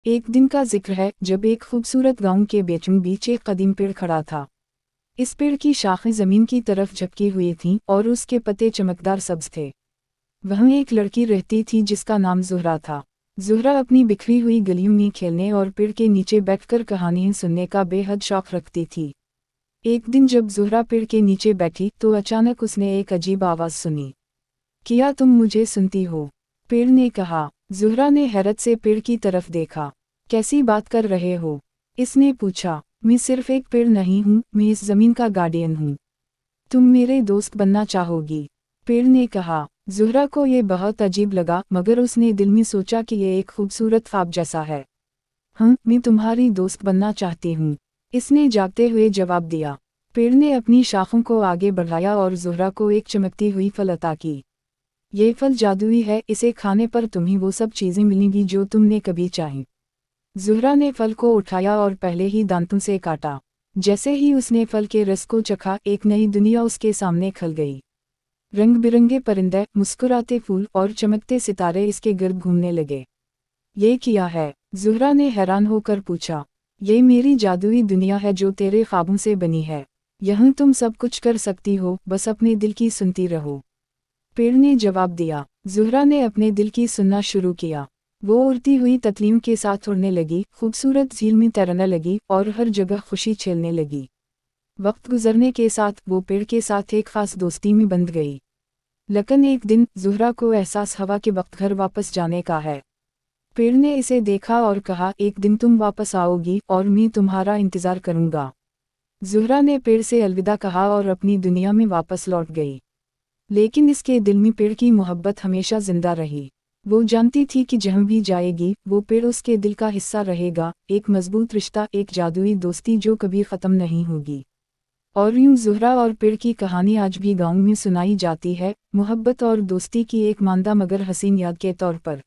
एक दिन का जिक्र है जब एक खूबसूरत गांव के बीचों बीच एक कदीम पेड़ खड़ा था। इस पेड़ की शाखें जमीन की तरफ झपकी हुई थीं और उसके पत्ते चमकदार सब्ज थे। वहाँ एक लड़की रहती थी जिसका नाम ज़ुहरा था। ज़ुहरा अपनी बिखरी हुई गलियों में खेलने और पेड़ के नीचे बैठकर कहानियाँ सुनने का बेहद शौक रखती थी। एक दिन जब ज़ुहरा पेड़ के नीचे बैठी तो अचानक उसने एक अजीब आवाज़ सुनी। क्या तुम मुझे सुनती हो? पेड़ ने कहा। ज़ुहरा ने हैरत से पेड़ की तरफ देखा। कैसी बात कर रहे हो? इसने पूछा। मैं सिर्फ एक पेड़ नहीं हूँ, मैं इस ज़मीन का गार्डियन हूँ। तुम मेरे दोस्त बनना चाहोगी? पेड़ ने कहा। ज़ुहरा को ये बहुत अजीब लगा मगर उसने दिल में सोचा कि ये एक खूबसूरत ख्वाब जैसा है। हाँ, मैं तुम्हारी दोस्त बनना चाहती हूँ, इसने जागते हुए जवाब दिया। पेड़ ने अपनी शाखों को आगे बढ़ाया और ज़ुहरा को एक चमकती हुई फल अता की। ये फल जादुई है, इसे खाने पर तुम्हें वो सब चीज़ें मिलेंगी जो तुमने कभी चाही। ज़ुहरा ने फल को उठाया और पहले ही दांतों से काटा। जैसे ही उसने फल के रस को चखा एक नई दुनिया उसके सामने खल गई। रंग बिरंगे परिंदे, मुस्कुराते फूल और चमकते सितारे इसके गिर्द घूमने लगे। ये क्या है? ज़ुहरा ने हैरान होकर पूछा। ये मेरी जादुई दुनिया है जो तेरे ख्वाबों से बनी है। यहाँ तुम सब कुछ कर सकती हो, बस अपने दिल की सुनती रहो। पेड़ ने जवाब दिया। ज़ुहरा ने अपने दिल की सुनना शुरू किया। वो उड़ती हुई तितलियों के साथ उड़ने लगी, खूबसूरत झील में तैरने लगी और हर जगह खुशी छेलने लगी। वक्त गुजरने के साथ वो पेड़ के साथ एक खास दोस्ती में बंध गई। लेकिन एक दिन ज़ुहरा को एहसास हुआ कि वक्त घर वापस जाने का है। पेड़ ने इसे देखा और कहा, एक दिन तुम वापस आओगी और मैं तुम्हारा इंतज़ार करूँगा। ज़ुहरा ने पेड़ से अलविदा कहा और अपनी दुनिया में वापस लौट गई। लेकिन इसके दिल में पेड़ की मोहब्बत हमेशा जिंदा रही। वो जानती थी कि जहाँ भी जाएगी वो पेड़ उसके दिल का हिस्सा रहेगा, एक मजबूत रिश्ता, एक जादुई दोस्ती जो कभी ख़त्म नहीं होगी। और यूं ज़ुहरा और पेड़ की कहानी आज भी गाँव में सुनाई जाती है, मोहब्बत और दोस्ती की एक मांदा मगर हसीन याद के तौर पर।